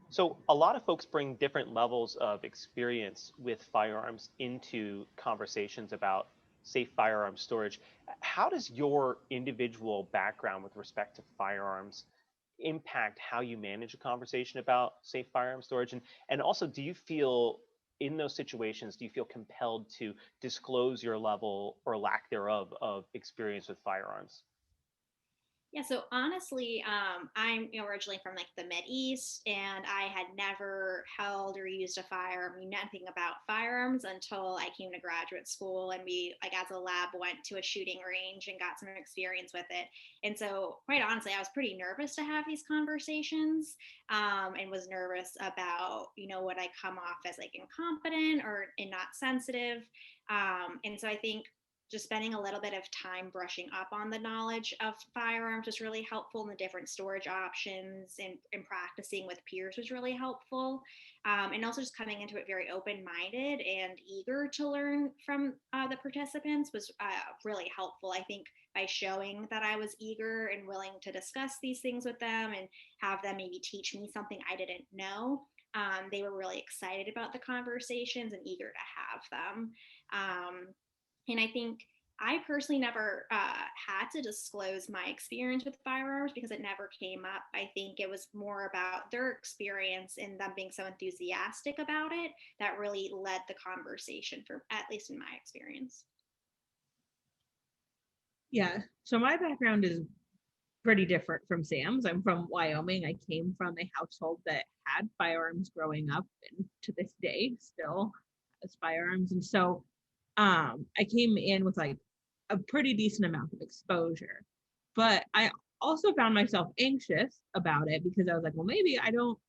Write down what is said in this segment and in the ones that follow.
So a lot of folks bring different levels of experience with firearms into conversations about safe firearm storage. How does your individual background with respect to firearms impact how you manage a conversation about safe firearm storage? And also, do you feel in those situations, do you feel compelled to disclose your level or lack thereof of experience with firearms? Yeah, so honestly, I'm originally from like the Mid East, and I had never held or used a firearm, knew nothing about firearms until I came to graduate school, and we like as a lab went to a shooting range and got some experience with it. And so, quite honestly, I was pretty nervous to have these conversations, and was nervous about would I come off as like incompetent or and not sensitive. And so I think just spending a little bit of time brushing up on the knowledge of firearms was really helpful, and the different storage options and practicing with peers was really helpful. And also just coming into it very open-minded and eager to learn from the participants was really helpful. I think by showing that I was eager and willing to discuss these things with them and have them maybe teach me something I didn't know, they were really excited about the conversations and eager to have them. And I think I personally never had to disclose my experience with firearms because it never came up. I think it was more about their experience and them being so enthusiastic about it that really led the conversation, for at least in my experience. Yeah. So my background is pretty different from Sam's. I'm from Wyoming. I came from a household that had firearms growing up and to this day still has firearms. And so I came in with like a pretty decent amount of exposure. But I also found myself anxious about it because I was like, well, maybe I don't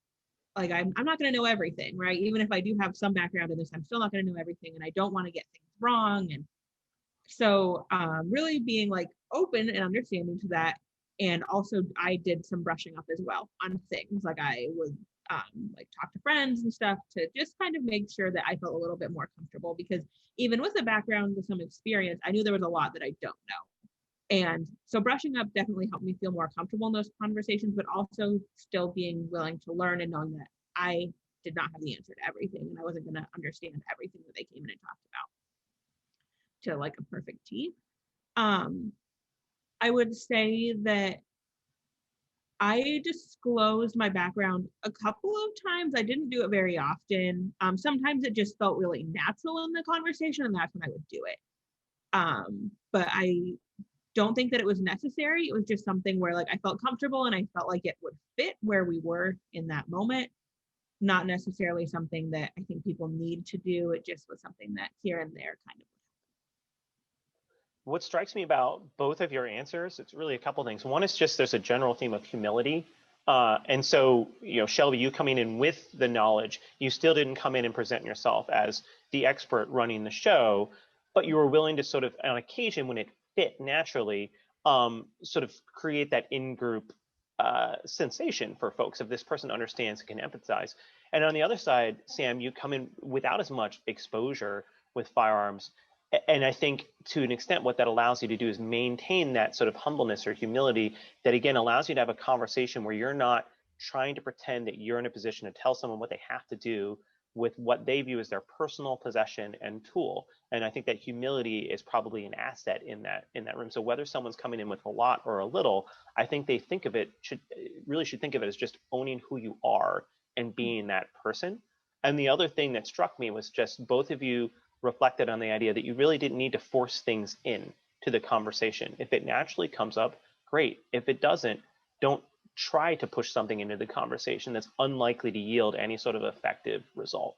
like I'm not going to know everything, right? Even if I do have some background in this, I'm still not going to know everything, and I don't want to get things wrong. And so really being like open and understanding to that. And also I did some brushing up as well on things. Like I would like talk to friends and stuff to just kind of make sure that I felt a little bit more comfortable, because even with a background with some experience, I knew there was a lot that I don't know. And so brushing up definitely helped me feel more comfortable in those conversations, but also still being willing to learn and knowing that I did not have the answer to everything and I wasn't going to understand everything that they came in and talked about to like a perfect T. Um, I would say that I disclosed my background a couple of times. I didn't do it very often. Sometimes it just felt really natural in the conversation, and that's when I would do it. But I don't think that it was necessary. It was just something where like I felt comfortable and I felt like it would fit where we were in that moment. Not necessarily something that I think people need to do. It just was something that here and there kind of. What strikes me about both of your answers, it's really a couple things. One is just there's a general theme of humility. And so, Shelby, you coming in with the knowledge, you still didn't come in and present yourself as the expert running the show, but you were willing to sort of, on occasion, when it fit naturally, sort of create that in-group sensation for folks if this person understands and can empathize. And on the other side, Sam, you come in without as much exposure with firearms, and I think to an extent, what that allows you to do is maintain that sort of humbleness or humility that, again, allows you to have a conversation where you're not trying to pretend that you're in a position to tell someone what they have to do with what they view as their personal possession and tool. And I think that humility is probably an asset in that room. So whether someone's coming in with a lot or a little, I think they think of it, should think of it as just owning who you are and being that person. And the other thing that struck me was just both of you reflected on the idea that you really didn't need to force things in to the conversation. If it naturally comes up, great. If it doesn't, don't try to push something into the conversation that's unlikely to yield any sort of effective result.